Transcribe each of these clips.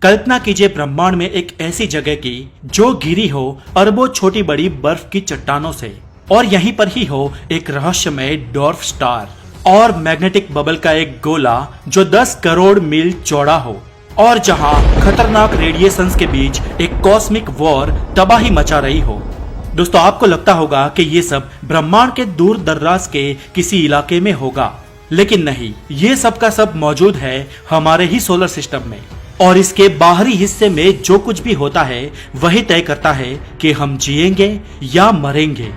कल्पना कीजिए ब्रह्मांड में एक ऐसी जगह की जो घिरी हो अरबों छोटी बड़ी बर्फ की चट्टानों से, और यहीं पर ही हो एक रहस्यमय डॉर्फ स्टार और मैग्नेटिक बबल का एक गोला जो 10 करोड़ मील चौड़ा हो, और जहां खतरनाक रेडिएशंस के बीच एक कॉस्मिक वॉर तबाही मचा रही हो। दोस्तों, आपको लगता होगा कि ये सब ब्रह्मांड के दूर दर्राज के किसी इलाके में होगा, लेकिन नहीं, ये सब का सब मौजूद है हमारे ही सोलर सिस्टम में, और इसके बाहरी हिस्से में जो कुछ भी होता है वही तय करता है कि हम जिएंगे या मरेंगे।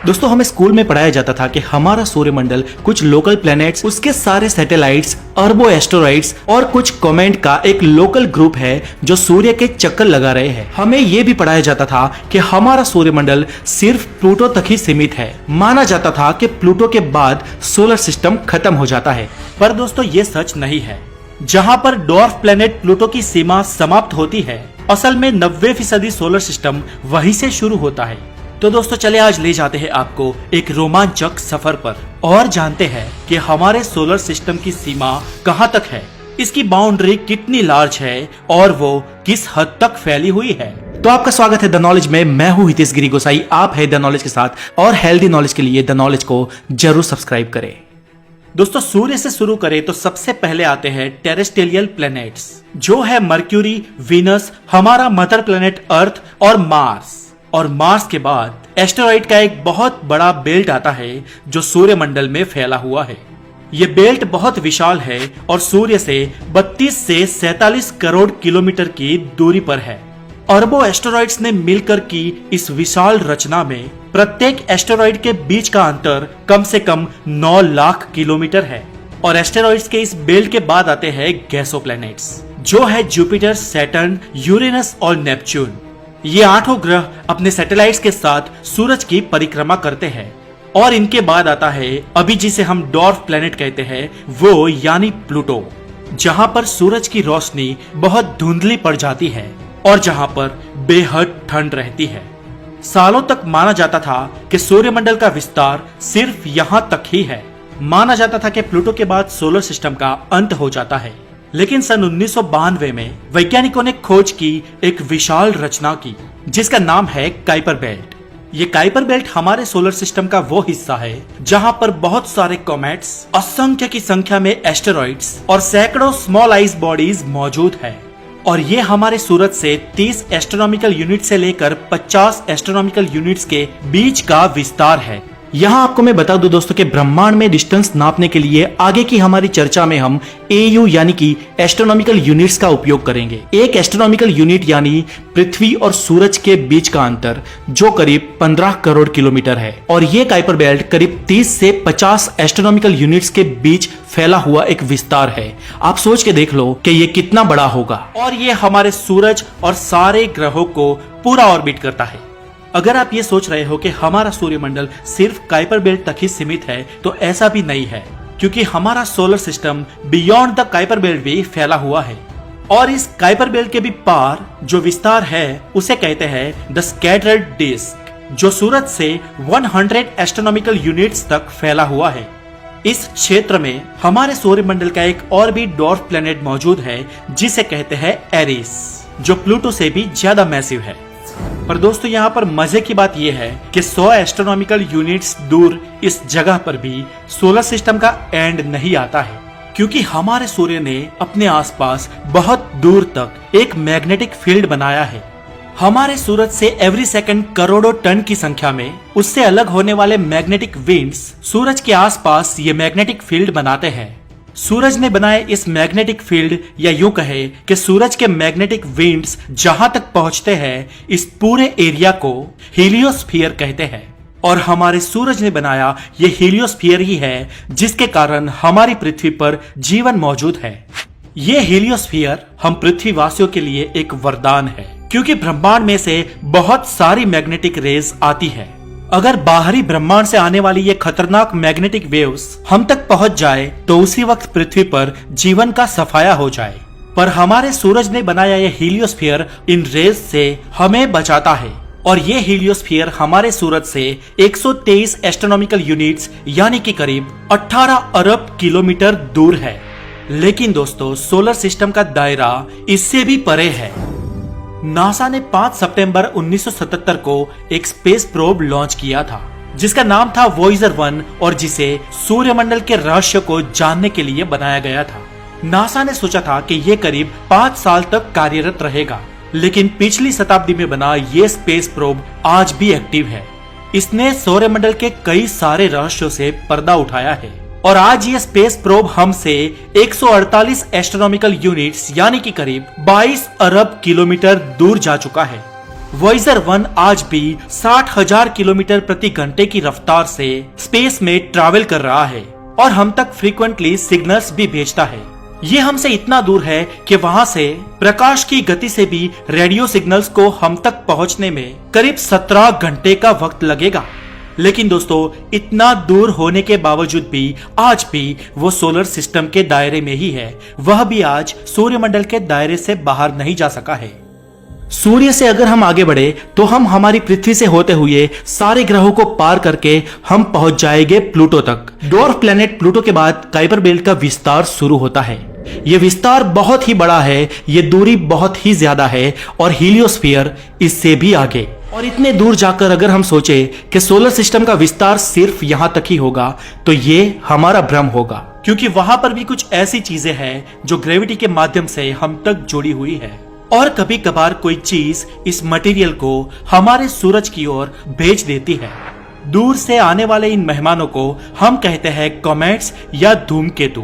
दोस्तों, हमें स्कूल में पढ़ाया जाता था कि हमारा सूर्यमंडल, कुछ लोकल प्लैनेट्स, उसके सारे सैटेलाइट्स, अरबों एस्टेरॉइड्स और कुछ कॉमेट का एक लोकल ग्रुप है जो सूर्य के चक्कर लगा रहे हैं। हमें यह भी पढ़ाया जाता था कि हमारा सूर्यमंडल सिर्फ प्लूटो तक ही सीमित है। माना जाता था कि प्लूटो के बाद सोलर सिस्टम खत्म हो जाता है, पर दोस्तों ये सच नहीं है। जहां पर डॉर्फ प्लैनेट प्लूटो की सीमा समाप्त होती है, असल में 90% सोलर सिस्टम वहीं से शुरू होता है। तो दोस्तों, चले आज ले जाते हैं आपको एक रोमांचक सफर पर और जानते हैं कि हमारे सोलर सिस्टम की सीमा कहां तक है, इसकी बाउंड्री कितनी लार्ज है और वो किस हद तक फैली हुई है। तो आपका स्वागत है द नॉलेज में। मैं हूं हितेश गिरी गोसाई, आप है द नॉलेज के साथ, और हेल्दी नॉलेज के लिए द नॉलेज को जरूर सब्सक्राइब करें। दोस्तों, सूर्य से शुरू करें तो सबसे पहले आते हैं टेरेस्ट्रियल प्लैनेट्स, जो है मर्क्यूरी, वीनस, हमारा मदर प्लैनेट अर्थ और मार्स। और मार्स के बाद एस्टेरॉइड का एक बहुत बड़ा बेल्ट आता है जो सूर्यमंडल में फैला हुआ है। ये बेल्ट बहुत विशाल है और सूर्य से 32 से 47 करोड़ किलोमीटर की दूरी पर है। अरबों एस्टेरॉइड्स ने मिलकर की इस विशाल रचना में प्रत्येक एस्टेरॉइड के बीच का अंतर कम से कम 9 लाख किलोमीटर है। और एस्टेरॉइड्स के इस बेल्ट के बाद आते हैं गैसो प्लैनेट्स, जो है जुपिटर, सैटर्न, यूरेनस और नेपच्यून। ये 8 ग्रह अपने सैटेलाइट्स के साथ सूरज की परिक्रमा करते हैं। और इनके बाद आता है अभी जिसे हम डॉर्फ प्लैनेट कहते हैं, वो यानी प्लूटो, जहां पर सूरज की रोशनी बहुत धुंधली पड़ जाती है और जहां पर बेहद ठंड रहती है। सालों तक माना जाता था कि सूर्यमंडल का विस्तार सिर्फ यहां तक ही है। माना जाता था कि प्लूटो के बाद सोलर सिस्टम का अंत हो जाता है, लेकिन सन 1992 में वैज्ञानिकों ने खोज की एक विशाल रचना की जिसका नाम है काइपर बेल्ट। ये काइपर बेल्ट हमारे सोलर सिस्टम का वो हिस्सा है जहां पर बहुत सारे कॉमेट्स, असंख्य की संख्या में एस्टेरॉइड्स और सैकड़ों स्मॉल आइस बॉडीज मौजूद है। और ये हमारे सूरज से 30 एस्ट्रोनॉमिकल यूनिट से लेकर 50 एस्ट्रोनॉमिकल यूनिट्स के बीच का विस्तार है। यहाँ आपको मैं बता दूं दोस्तों कि ब्रह्मांड में डिस्टेंस नापने के लिए आगे की हमारी चर्चा में हम AU यानी कि एस्ट्रोनॉमिकल यूनिट्स का उपयोग करेंगे। एक एस्ट्रोनॉमिकल यूनिट यानी पृथ्वी और सूरज के बीच का अंतर, जो करीब 15 करोड़ किलोमीटर है। और ये काइपर बेल्ट करीब 30 से 50 एस्ट्रोनॉमिकल यूनिट्स के बीच फैला हुआ एक विस्तार है। आप सोच के देख लो कि ये कितना बड़ा होगा। और ये हमारे सूरज और सारे ग्रहों को पूरा ऑर्बिट करता है। अगर आप ये सोच रहे हो कि हमारा सूर्यमंडल सिर्फ काइपर बेल्ट तक ही सीमित है, तो ऐसा भी नहीं है, क्योंकि हमारा solar system beyond the Kuiper belt भी फैला हुआ है। और इस काइपर बेल्ट के भी पार जो विस्तार है उसे कहते हैं द स्कैटर्ड डिस्क, जो सूरज से 100 एस्ट्रोनॉमिकल यूनिट्स तक फैला हुआ है। इस क्षेत्र में हमारे सूर्यमंडल का एक और भी डॉर्फ प्लैनेट मौजूद है जिसे कहते हैं एरिस, जो प्लूटो से भी ज्यादा मैसिव है। पर दोस्तों, यहाँ पर मजे की बात यह है कि 100 एस्ट्रोनॉमिकल यूनिट्स दूर इस जगह पर भी सोलर सिस्टम का एंड नहीं आता है, क्योंकि हमारे सूर्य ने अपने आसपास बहुत दूर तक एक मैग्नेटिक फील्ड बनाया है। हमारे सूरज से एवरी सेकंड करोड़ों टन की संख्या में उससे अलग होने वाले मैग्नेटिक विंड्स सूरज के आसपास ये मैग्नेटिक फील्ड बनाते हैं। सूरज ने बनाए इस मैग्नेटिक फील्ड, या यूं कहे कि सूरज के मैग्नेटिक विंड्स जहां तक पहुंचते हैं, इस पूरे एरिया को हीलियोस्फीयर कहते हैं। और हमारे सूरज ने बनाया ये हीलियोस्फीयर ही है जिसके कारण हमारी पृथ्वी पर जीवन मौजूद है। ये हीलियोस्फीयर हम पृथ्वीवासियों के लिए एक वरदान है, क्योंकि ब्रह्मांड में से बहुत सारी मैग्नेटिक रेज आती है। अगर बाहरी ब्रह्मांड से आने वाली ये खतरनाक मैग्नेटिक वेव्स हम तक पहुंच जाए तो उसी वक्त पृथ्वी पर जीवन का सफाया हो जाए। पर हमारे सूरज ने बनाया ये हीलियोस्फीयर इन रेज से हमें बचाता है। और ये हीलियोस्फीयर हमारे सूरज से 123 एस्ट्रोनॉमिकल यूनिट्स यानी कि करीब 18 अरब किलोमीटर दूर है। लेकिन दोस्तों सोलर सिस्टम का दायरा इससे भी परे है। नासा ने 5 सितंबर 1977 को एक स्पेस प्रोब लॉन्च किया था जिसका नाम था वॉयेजर 1 और जिसे सूर्यमंडल के रहस्य को जानने के लिए बनाया गया था। नासा ने सोचा था कि ये करीब 5 साल तक कार्यरत रहेगा, लेकिन पिछली शताब्दी में बना ये स्पेस प्रोब आज भी एक्टिव है। इसने सौरमंडल के कई सारे रहस्यों से पर्दा उठाया है और आज ये स्पेस प्रोब हमसे 148 एस्ट्रोनॉमिकल यूनिट्स यानी कि करीब 22 अरब किलोमीटर दूर जा चुका है। वॉयेजर 1 आज भी 60,000 किलोमीटर प्रति घंटे की रफ्तार से स्पेस में ट्रैवल कर रहा है और हम तक फ्रीक्वेंटली सिग्नल्स भी भेजता है। ये हमसे इतना दूर है कि वहां से प्रकाश की गति से भी रेडियो सिग्नल्स को हम तक पहुंचने में करीब 17 घंटे का वक्त लगेगा। लेकिन दोस्तों इतना दूर होने के बावजूद भी आज भी वो सोलर सिस्टम के दायरे में ही है, वह भी आज सूर्यमंडल के दायरे से बाहर नहीं जा सका है। सूर्य से अगर हम आगे बढ़े तो हम हमारी पृथ्वी से होते हुए सारे ग्रहों को पार करके हम पहुंच जाएंगे प्लूटो तक। डॉर्फ प्लेनेट प्लूटो के बाद काइपर बेल्ट का विस्तार शुरू होता है। ये विस्तार बहुत ही बड़ा है, ये दूरी बहुत ही ज्यादा है और हीलियोस्फीयर इससे भी आगे। और इतने दूर जाकर अगर हम सोचे कि सोलर सिस्टम का विस्तार सिर्फ यहां तक ही होगा तो ये हमारा भ्रम होगा, क्योंकि वहां पर भी कुछ ऐसी चीजें हैं जो ग्रेविटी के माध्यम से हम तक जुड़ी हुई है और कभी कभार कोई चीज इस मटेरियल को हमारे सूरज की ओर भेज देती है। दूर से आने वाले इन मेहमानों को हम कहते हैं कॉमेट्स या धूमकेतु।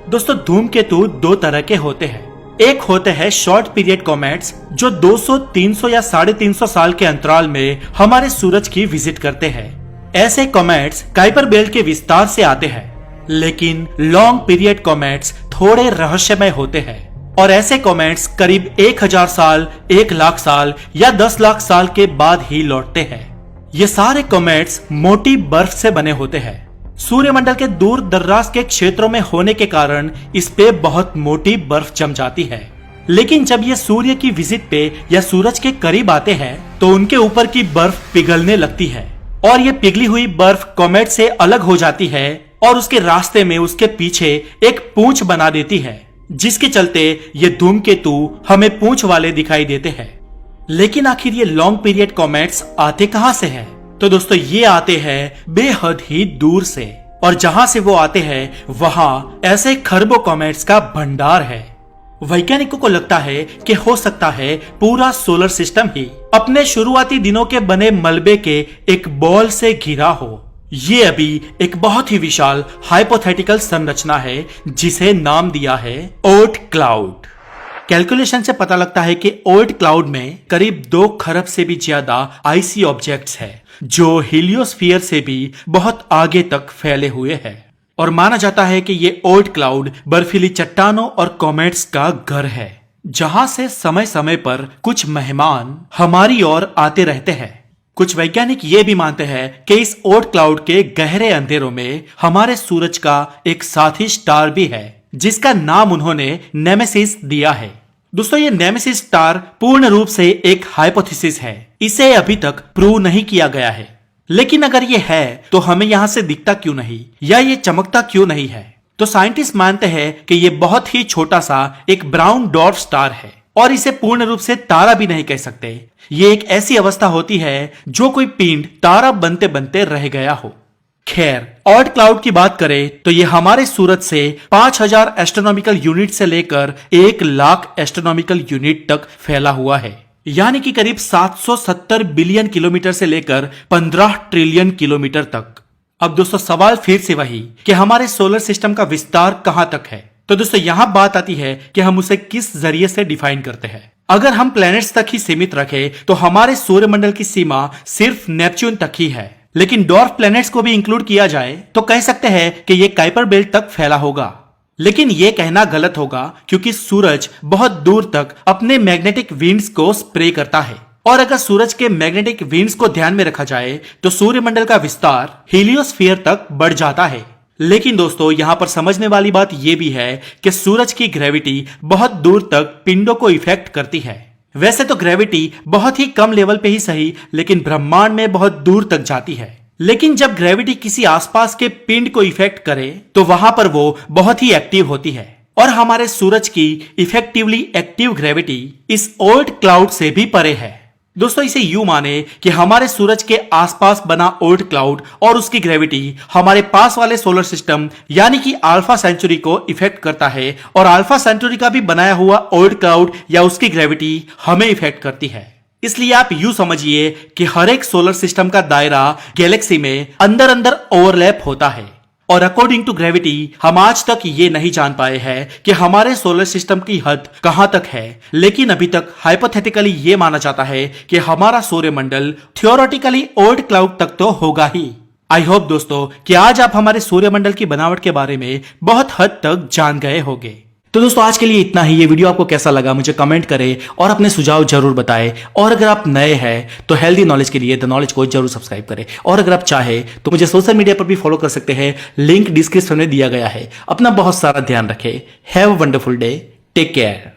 दोस्तों धूमकेतु दो तरह के होते हैं। एक होते हैं शॉर्ट पीरियड कॉमेट्स जो 200, 300 या 350 साल के अंतराल में हमारे सूरज की विजिट करते हैं। ऐसे कॉमेट्स काइपर बेल्ट के विस्तार से आते हैं। लेकिन लॉन्ग पीरियड कॉमेट्स थोड़े रहस्यमय होते हैं और ऐसे कॉमेट्स करीब 1000 साल, 1 लाख साल या 10 लाख साल के बाद ही लौटते हैं। ये सारे कॉमेट्स मोटी बर्फ से बने होते हैं। सूर्यमंडल के दूर दर्राज के क्षेत्रों में होने के कारण इस पे बहुत मोटी बर्फ जम जाती है। लेकिन जब ये सूर्य की विजिट पे या सूरज के करीब आते हैं तो उनके ऊपर की बर्फ पिघलने लगती है और ये पिघली हुई बर्फ कॉमेट से अलग हो जाती है और उसके रास्ते में उसके पीछे एक पूंछ बना देती है, जिसके चलते ये धूमकेतु हमें पूंछ वाले दिखाई देते हैं। लेकिन आखिर ये लॉन्ग पीरियड कॉमेट्स आते कहां से हैं? तो दोस्तों ये आते हैं बेहद ही दूर से और जहां से वो आते हैं वहां ऐसे खरबों कॉमेट्स का भंडार है। वैज्ञानिकों को लगता है कि हो सकता है पूरा सोलर सिस्टम ही अपने शुरुआती दिनों के बने मलबे के एक बॉल से घिरा हो। ये अभी एक बहुत ही विशाल हाइपोथेटिकल संरचना है जिसे नाम दिया है ओर्ट क्लाउड। कैलकुलेशन से पता लगता है कि ओर्ट क्लाउड में करीब 2 खरब से भी ज्यादा आइसी ऑब्जेक्ट्स हैं जो हीलियोस्फीयर से भी बहुत आगे तक फैले हुए हैं और माना जाता है कि ये ओर्ट क्लाउड बर्फीली चट्टानों और कॉमेट्स का घर है, जहां से समय समय पर कुछ मेहमान हमारी ओर आते रहते हैं। कुछ वैज्ञानिक ये भी मानते हैं कि इस ओर्ट क्लाउड के गहरे अंधेरों में हमारे सूरज का एक साथी स्टार भी है जिसका नाम उन्होंने नेमेसिस दिया है। दोस्तों ये नेमेसिस स्टार पूर्ण रूप से एक हाइपोथेसिस है, इसे अभी तक प्रूव नहीं किया गया है। लेकिन अगर ये है तो हमें यहाँ से दिखता क्यों नहीं या ये चमकता क्यों नहीं है? तो साइंटिस्ट मानते हैं कि ये बहुत ही छोटा सा एक ब्राउन डॉर्फ स्टार है और इसे पूर्ण रूप से तारा भी नहीं कह सकते। ये एक ऐसी अवस्था होती है जो कोई पिंड तारा बनते बनते रह गया हो। खैर ओर्ट क्लाउड की बात करें तो ये हमारे सूरज से 5000 एस्ट्रोनॉमिकल यूनिट से लेकर 1 लाख एस्ट्रोनॉमिकल यूनिट तक फैला हुआ है, यानी कि करीब 770 बिलियन किलोमीटर से लेकर 15 ट्रिलियन किलोमीटर तक। अब दोस्तों सवाल फिर से वही कि हमारे सोलर सिस्टम का विस्तार कहां तक है? तो दोस्तों यहां बात आती है कि हम उसे किस जरिए से डिफाइन करते हैं। अगर हम प्लैनेट्स तक ही सीमित रखें तो हमारे सूर्यमंडल की सीमा सिर्फ नेपच्यून तक ही है। लेकिन डॉर्फ प्लैनेट्स को भी इंक्लूड किया जाए तो कह सकते हैं कि ये काइपर बेल्ट तक फैला होगा। लेकिन ये कहना गलत होगा क्योंकि सूरज बहुत दूर तक अपने मैग्नेटिक विंड्स को स्प्रे करता है और अगर सूरज के मैग्नेटिक विंड्स को ध्यान में रखा जाए तो सूर्यमंडल का विस्तार हीलियोस्फीयर तक बढ़ जाता है। लेकिन दोस्तों यहाँ पर समझने वाली बात यह भी है कि सूरज की ग्रेविटी बहुत दूर तक पिंडों को इफेक्ट करती है। वैसे तो ग्रेविटी बहुत ही कम लेवल पे ही सही, लेकिन ब्रह्मांड में बहुत दूर तक जाती है। लेकिन जब ग्रेविटी किसी आसपास के पिंड को इफेक्ट करे तो वहां पर वो बहुत ही एक्टिव होती है और हमारे सूरज की इफेक्टिवली एक्टिव ग्रेविटी इस ओल्ड क्लाउड से भी परे है। दोस्तों इसे यूं माने कि हमारे सूरज के आसपास बना ओल्ड क्लाउड और उसकी ग्रेविटी हमारे पास वाले सोलर सिस्टम यानी कि अल्फा सेंचुरी को इफेक्ट करता है और अल्फा सेंचुरी का भी बनाया हुआ ओल्ड क्लाउड या उसकी ग्रेविटी हमें इफेक्ट करती है। इसलिए आप यूं समझिए कि हर एक सोलर सिस्टम का दायरा गैलेक्सी में अंदर अंदर ओवरलैप होता है और अकॉर्डिंग टू ग्रेविटी हम आज तक ये नहीं जान पाए हैं कि हमारे सोलर सिस्टम की हद कहां तक है, लेकिन अभी तक हाइपोथेटिकली ये माना जाता है कि हमारा सूर्यमंडल थियोरेटिकली ओल्ड क्लाउड तक तो होगा ही। आई होप दोस्तों कि आज आप हमारे सूर्यमंडल की बनावट के बारे में बहुत हद तक जान गए होंगे। तो दोस्तों आज के लिए इतना ही। ये वीडियो आपको कैसा लगा मुझे कमेंट करें और अपने सुझाव जरूर बताएं। और अगर आप नए हैं तो हेल्दी नॉलेज के लिए द नॉलेज को जरूर सब्सक्राइब करें। और अगर आप चाहे तो मुझे सोशल मीडिया पर भी फॉलो कर सकते हैं, लिंक डिस्क्रिप्शन में दिया गया है। अपना बहुत सारा ध्यान रखें। Have a wonderful day, take care.